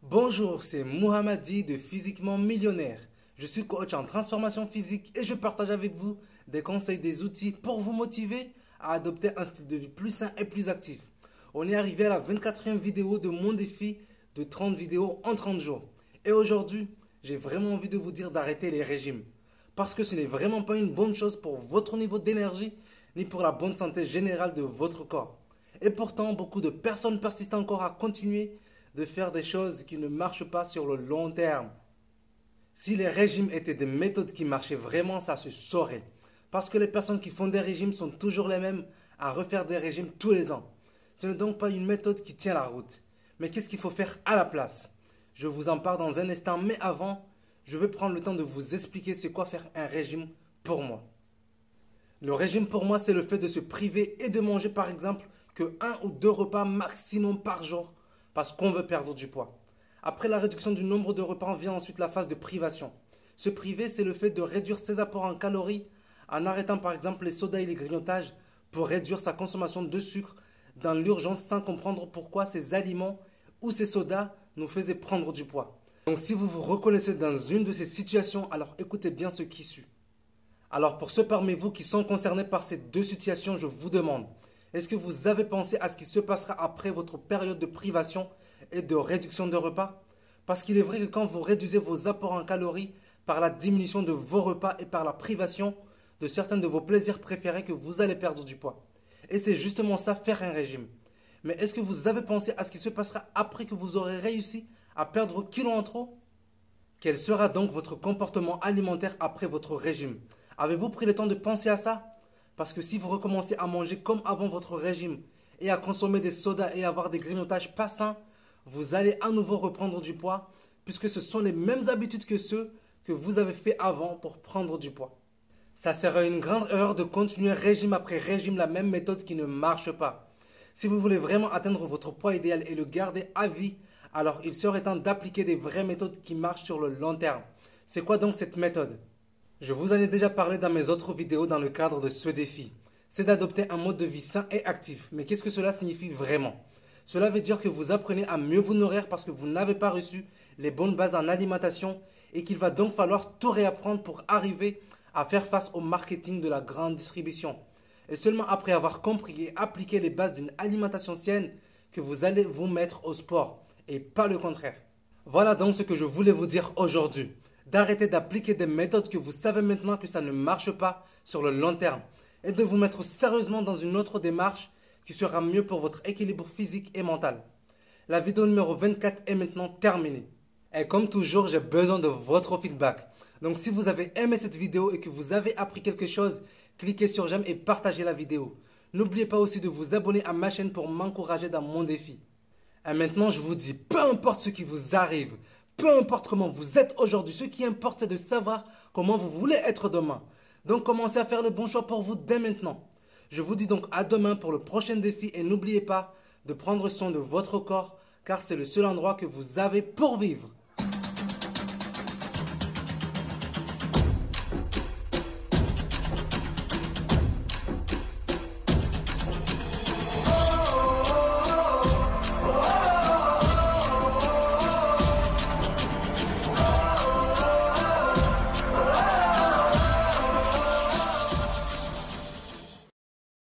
Bonjour, c'est Mohamadi de Physiquement Millionnaire. Je suis coach en transformation physique et je partage avec vous des conseils, des outils pour vous motiver à adopter un style de vie plus sain et plus actif. On est arrivé à la 24e vidéo de mon défi de 30 vidéos en 30 jours. Et aujourd'hui, j'ai vraiment envie de vous dire d'arrêter les régimes. Parce que ce n'est vraiment pas une bonne chose pour votre niveau d'énergie ni pour la bonne santé générale de votre corps. Et pourtant, beaucoup de personnes persistent encore à continuer de faire des choses qui ne marchent pas sur le long terme. Si les régimes étaient des méthodes qui marchaient vraiment, ça se saurait. Parce que les personnes qui font des régimes sont toujours les mêmes à refaire des régimes tous les ans. Ce n'est donc pas une méthode qui tient la route. Mais qu'est-ce qu'il faut faire à la place? Je vous en parle dans un instant, mais avant, je vais prendre le temps de vous expliquer c'est quoi faire un régime pour moi. Le régime pour moi, c'est le fait de se priver et de manger par exemple que 1 ou 2 repas maximum par jour parce qu'on veut perdre du poids. Après la réduction du nombre de repas, vient ensuite la phase de privation. Se priver, c'est le fait de réduire ses apports en calories en arrêtant par exemple les sodas et les grignotages pour réduire sa consommation de sucre dans l'urgence sans comprendre pourquoi ces aliments ou ces sodas nous faisaient prendre du poids. Donc si vous vous reconnaissez dans une de ces situations, alors écoutez bien ce qui suit. Alors pour ceux parmi vous qui sont concernés par ces deux situations, je vous demande, est-ce que vous avez pensé à ce qui se passera après votre période de privation et de réduction de repas? Parce qu'il est vrai que quand vous réduisez vos apports en calories par la diminution de vos repas et par la privation de certains de vos plaisirs préférés que vous allez perdre du poids. Et c'est justement ça, faire un régime. Mais est-ce que vous avez pensé à ce qui se passera après que vous aurez réussi à perdre kilos en trop? Quel sera donc votre comportement alimentaire après votre régime? Avez-vous pris le temps de penser à ça? Parce que si vous recommencez à manger comme avant votre régime et à consommer des sodas et avoir des grignotages pas sains, vous allez à nouveau reprendre du poids puisque ce sont les mêmes habitudes que ceux que vous avez fait avant pour prendre du poids. Ça serait une grande erreur de continuer régime après régime la même méthode qui ne marche pas. Si vous voulez vraiment atteindre votre poids idéal et le garder à vie, alors il serait temps d'appliquer des vraies méthodes qui marchent sur le long terme. C'est quoi donc cette méthode? Je vous en ai déjà parlé dans mes autres vidéos dans le cadre de ce défi. C'est d'adopter un mode de vie sain et actif. Mais qu'est-ce que cela signifie vraiment? Cela veut dire que vous apprenez à mieux vous nourrir parce que vous n'avez pas reçu les bonnes bases en alimentation et qu'il va donc falloir tout réapprendre pour arriver à faire face au marketing de la grande distribution. Et seulement après avoir compris et appliqué les bases d'une alimentation saine que vous allez vous mettre au sport et pas le contraire. Voilà donc ce que je voulais vous dire aujourd'hui. D'arrêter d'appliquer des méthodes que vous savez maintenant que ça ne marche pas sur le long terme et de vous mettre sérieusement dans une autre démarche qui sera mieux pour votre équilibre physique et mental. La vidéo numéro 24 est maintenant terminée. Et comme toujours, j'ai besoin de votre feedback. Donc si vous avez aimé cette vidéo et que vous avez appris quelque chose, cliquez sur j'aime et partagez la vidéo. N'oubliez pas aussi de vous abonner à ma chaîne pour m'encourager dans mon défi. Et maintenant, je vous dis, peu importe ce qui vous arrive, peu importe comment vous êtes aujourd'hui, ce qui importe, c'est de savoir comment vous voulez être demain. Donc, commencez à faire le bon choix pour vous dès maintenant. Je vous dis donc à demain pour le prochain défi et n'oubliez pas de prendre soin de votre corps car c'est le seul endroit que vous avez pour vivre.